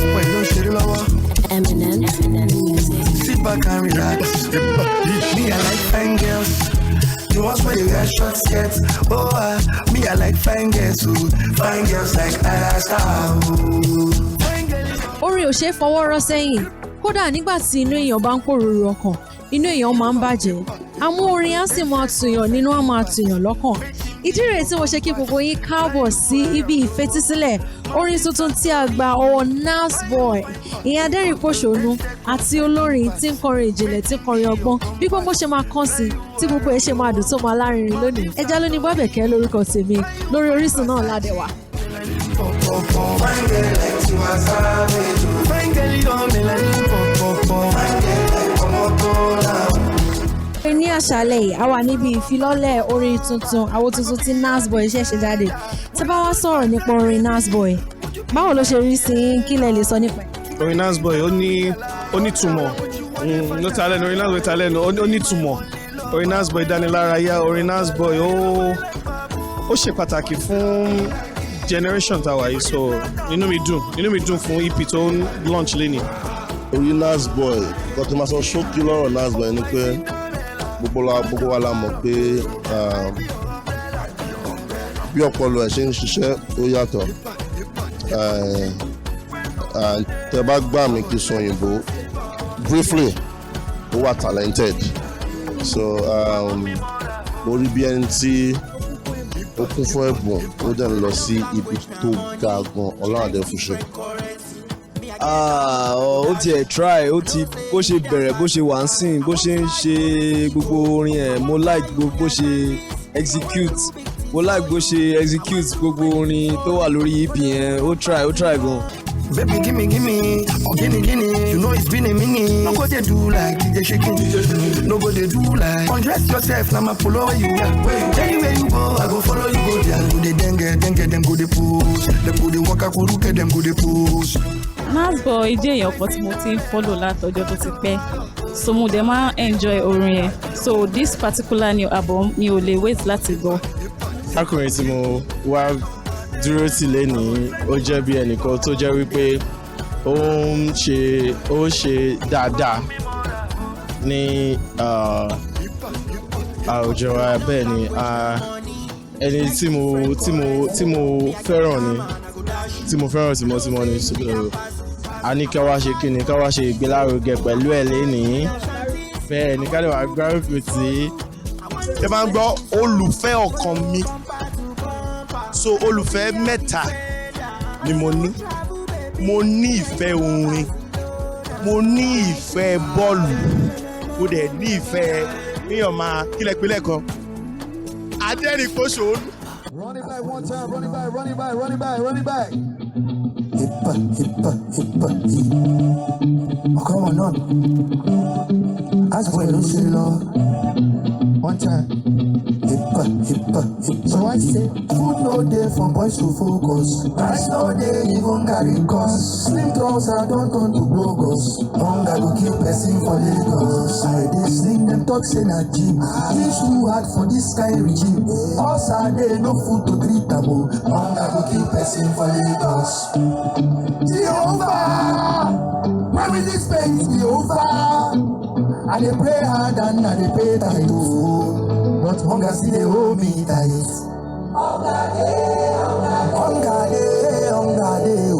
Nasboi don't share the lower. Eminem music. Sit back and relax. Me, I like fine girls. You want when you wear short skirts. Oh, me, I like fine girls too. Fine girls like Alaska. Orin ò ṣe fọwọ́ rọ́ sẹ́yìn. Kódà nígbà tí inú èèyàn bá ń pòrúurú ọkàn, inú èèyàn máa ń bàjẹ́. Àmọ́ orin á sì máa tùyàn nínú á máa tùyàn lọ́kàn. Ìdí rèé tí mo ṣe kí gbogbo yín káàbọ̀ sí ibi ìfetísílẹ̀ orin tuntun tí a gba ọwọ́ Nasboi, ìyẹn adẹ́rìn-pòṣónú àti olórin tí ń kọrin ìjìnlẹ̀ tí ń kọrin ọgbọ́n bí gbogbo ṣe máa kàn sí tí gbogbo ẹ̀ ṣe máa dùn tó máa lárinrin lónìí. Ẹja ló ní Bọ́bẹ̀kẹ́ lórúkọ tèmi lórí Orísun náà ládẹ́wà. Ní àṣálẹ́ yìí a wà níbi ìfilọ́lẹ̀ orin tuntun àwọn tuntun tí Nasboi ṣẹ̀ṣẹ̀ jáde. Tí bá wá sọ̀rọ̀ nípa orin Nasboi, báwo ló ṣe rí sí kí lẹ lè sọ nípa ẹ̀? Orin Nasboi ó ní túmọ̀ ló ta lẹ́nu orin Nasboi ta lẹ́nu ó ní túmọ̀. Orin Nasboi dánilárayá, orin Nasboi ó ṣe pàtàkì fún generation tàwa yìí, so inú mi dùn fún EP tó ń launch lẹ́nìí. Orin Nasboi kò tó máa sọ ṣókí lọ́rọ̀ Nasboi ni pé gbogbo wa la mọ̀ pé bí ọpọlọ ẹ̀ ṣe ń ṣiṣẹ́ ó yàtọ̀. Tẹ́ bá gbà mí kí sọ òyìnbó briefly ó wà talented, so mo rí bí ẹni tí ó kún fún ẹ̀bùn ó dẹ̀ ń lọ sí ibi tó ga gan Ọlọ́run àdé fún ṣe. Ó tiẹ̀ try ó ti bó ṣe bẹ̀rẹ̀ bó ṣe wà ń sìn bó ṣe ń ṣe gbogbo orin ẹ̀ mo like bó ṣe execute gbogbo orin tó wà lórí EP yẹn ó try gan. Baby, gimme, oh gimme, you know it's been a minute. No go they do like DJ shaking, no go they do like. Undress yourself, now my follow where you are. Anywhere you go, I go follow you go there. Go they dengue, them go they push. Them go they walk, I go look at them go they push. Nasboi jẹ́ èèyàn kan tí mo ti ń follow látọjọ́ tó ti pẹ́, so mo dẹ̀ máa enjoy orin ẹ̀, so this particular new album mi ò lè wait láti gbọ́. Akọrin tí mo wá dúró tì lẹ́nìí ó jẹ́ bí ẹnìkan tó jẹ́ wípé ó ṣe dáadáa ní àwùjọ wa, bẹ́ẹ̀ ni ẹni tí mo fẹ́ràn ni tímọ́tímọ́ ni a ní ká wá ṣe kíni ká wá ṣe ìgbélárugẹ pẹ̀lú ẹ̀ lẹ́nìí, bẹ́ẹ̀ ni ká lè wá gbárùkù tí ẹ máa ń gbọ́ olùfẹ́ ọkàn mi, so olùfẹ́ mẹ́ta ni mo ní ìfẹ́ orin, mo ní ìfẹ́ bọ́ọ̀lù, mo dẹ̀ ní ìfẹ́ èèyàn máa kílẹ̀ pínlẹ̀ kan adẹ́rìn-pòṣónú. Run it back one time, run it back. Hippa. Oh, come on, on. Ask for no say Lord. One time. Hippa. So I say, food no day for boys to focus. Price no day even carry cost. Slim trousers don't turn to brokers. Hunger go kill person for Lagos. I dey sling them talk say na gym. It's too hard for this kind regime. Us are there no food to treat them. Hunger go kill person for Lagos. Jehovah, when will this pain be over? I dey pray hard and I dey pay tight, but hunger still dey hold me tight. Hunger dey, oh. Hunger dey, Hunger day.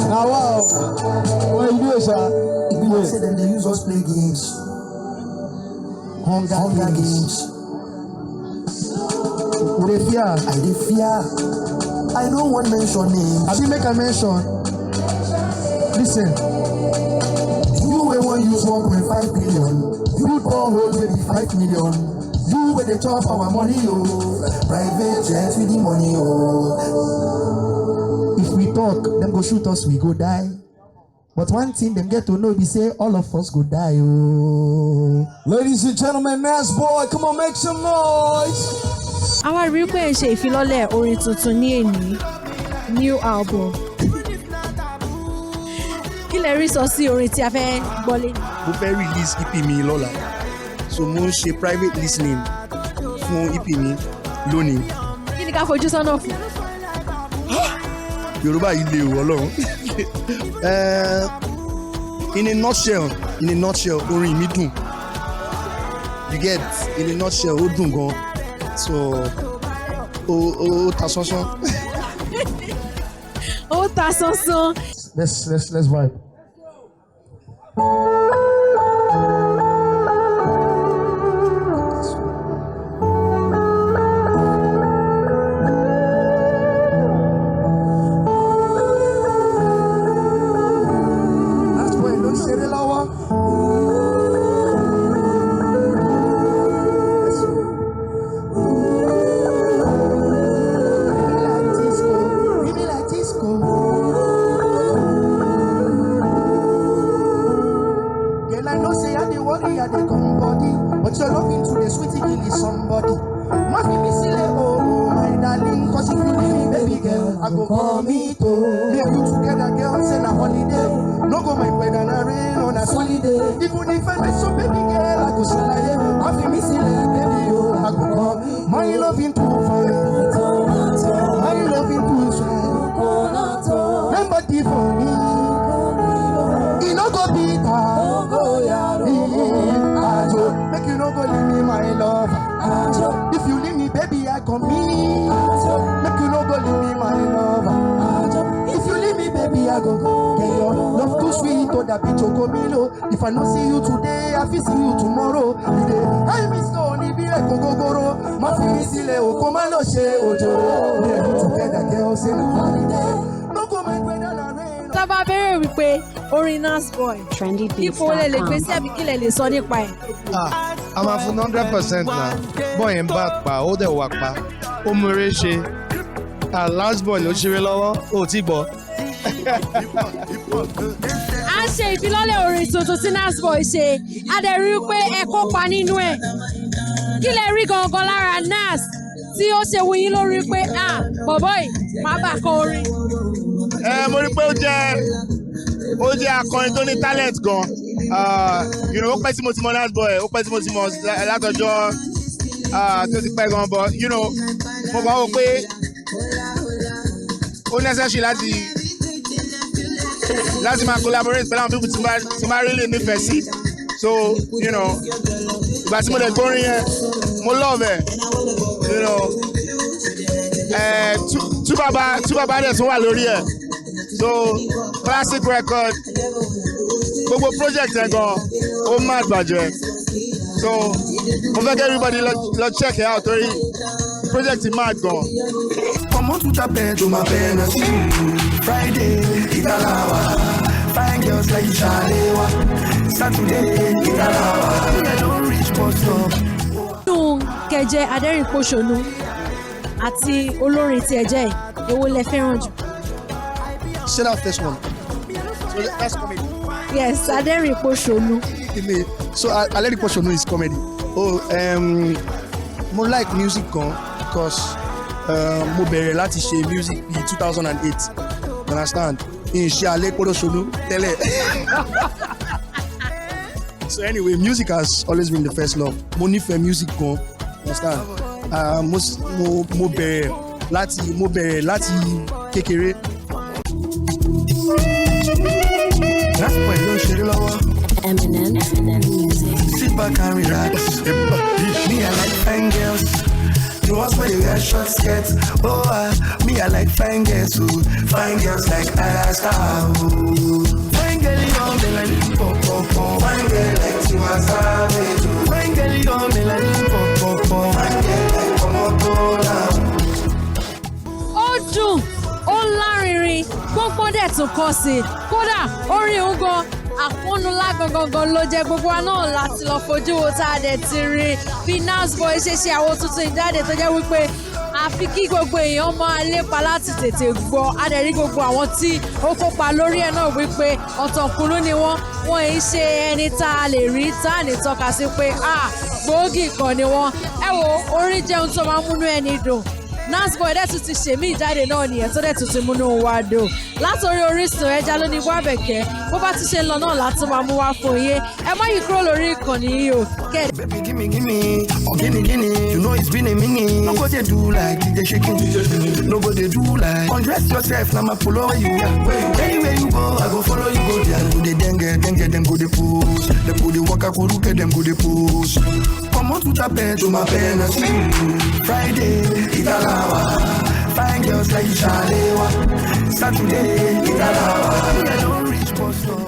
Now wow. What you do, sir? People say them they use us play games. Hunger games. They fear. I dey fear. I don't want mention names. I be make a mention. Listen. You will want use 1.5 billion. You borrow maybe 5 million. You where they chop our money, oh. Private jet with the money, oh. If we talk, them go shoot us, we go die. But one thing them get to know, we say all of us go die. Oh. Ladies and gentlemen, Nasboi, come on, make some noise. Àwa rí pé ẹ ṣe ìfilọ́lẹ̀ orin tuntun ní èní, new album. Kí lẹ rí sọ sí orin tí a fẹ́ gbọ́ lé? Mo fẹ́ release EP mi lọ́la, so mo ń ṣe private listening fún EP mi lónìí. Kí ni ká fojú sọ́nà fún? Yorùbá yìí lè wọ́ lọ́rùn. In a nutshell, orin mi dùn. You get, in a nutshell, ó dùn gan. So, ó ta sánsán. Ó ta sánsán. Let's vibe. If I don't see you today, I will see you tomorrow. I miss only be like Gogoro. My Fimisile, Okomano She Ojo. We are together, girls in a holiday. No go my brother na rain. Tábà bẹ̀rẹ̀ wípé orin Nasboi. Ipò lè lè gbé sí àbí kí lè lè sọ nípa ẹ̀. A máa fún 100% náà. Bọ́ọ̀ yẹn bá pa, ó dẹ̀ wà pa. Ó múre ṣe. Nasboi ló ṣeré lọ́wọ́, ó ti gbọ́. A ṣe ìfilọ́lẹ̀ orin tuntun tí Nasboi ṣe, a dẹ̀ rí i pé ẹ kópa nínú ẹ̀. Kí lẹ rí gangan lára Nas tí ó ṣe wù yín lórí pé bọ̀bọ̀ yìí máa bá kọ orin? Mo rí pé ó jẹ́ akọrin tó ní talent gan. Ó pẹ́ tí mo ti mọ Nasboi, ó pẹ́ tí mo ti mọ látọjọ́ tó ti pẹ́ gan, but mo kàn wò pé ó necessary láti máa collaborate pẹ̀lú àwọn people tí máa really nífẹ̀ẹ́ sí. So, ìgbà tí mo dẹ̀ gbórin yẹn, mo love ẹ̀. Tú bàbá dẹ̀ tún wà lórí ẹ̀. So, classic record, gbogbo project yẹn gan, ó máa gbàjẹ́. So, mo fẹ́ kí everybody lọ check it out torí project yìí máa gan. Come on to Japan to my parents. Friday, Italawa. Fine girls like Shalewa. Saturday, Italawa. I don't reach bus stop. Nínú kẹjẹ adẹ́rìn-pòṣónú àti olórin tí ẹ jẹ́ èwo lẹ fẹ́ràn jù? Say that first one. So that's comedy. Yes, adẹ́rìn-pòṣónú. So adẹ́rìn-pòṣónú is comedy. Mo like music gan because mo bẹ̀rẹ̀ láti ṣe music bí 2008. Understand? Ṣe alẹ́ pọ́dọ̀ṣọ́nú tẹ́lẹ̀. So anyway, music has always been the first love. Mo nífẹ̀ẹ́ music gan. Understand? Mo bẹ̀rẹ̀ láti kékeré. Nasboi ló ń ṣeré lọ́wọ́. Eminem music. Sit back and relax. Me, I like fine girls. The ones where you wear short skirts. Me, I like fine girls too. Fine girls like Alaska. Fine girl, you on me like pop. Fine girl like Tiwa Savage. Fine girl, you on me like pop. Fine girl like Komodola. Ó dùn, ó lárinrin, gbọ́ngbọ́n dẹ̀ tún kọ́ sí i. Kódà orin òun gan àpọ́nulá gangan ló jẹ́ gbogbo wa náà láti lọ fojú wo tá a dẹ̀ ti rí bí Nasboi ṣe ṣe àwọn tuntun ìjáde tó jẹ́ wípé a àfi kí gbogbo èèyàn máa lépa láti tètè gbọ́ adẹ̀rí gbogbo àwọn tí ó kópa lórí ẹ̀ náà wípé ọ̀tọ̀kùnrin ni wọ́n èyí ṣe ẹni tá a lè rí tá a ní tọ́ka sí pé gbòógì kan ni wọ́n ẹ wo orin jẹun tó máa ń múnú ẹni dùn Nasboi dẹ̀ tún ti ṣèmí ìjáde náà nìyẹn tó dẹ̀ tún ti múnú wa dùn látòrí Orísun ẹja ló ní Wábẹ̀kẹ́ bó bá ti ṣe ń lọ náà láti máa mú wá fún yín ẹ má yí kúrò lórí ìkànnì yìí o. Baby, gimme, oh gimme. You know it's been a minute. No go they do like DJ shaking. No go they do like. Undress yourself, now my follow where you are. Anywhere you go, I go follow you go there. Go they dengue, them go they push. Them go they walk, I go look at them go they push. Come on to Japan, to my pen and sleep. Friday, Italawa. Fine girls like Shalewa. Saturday, Italawa. I don't reach post.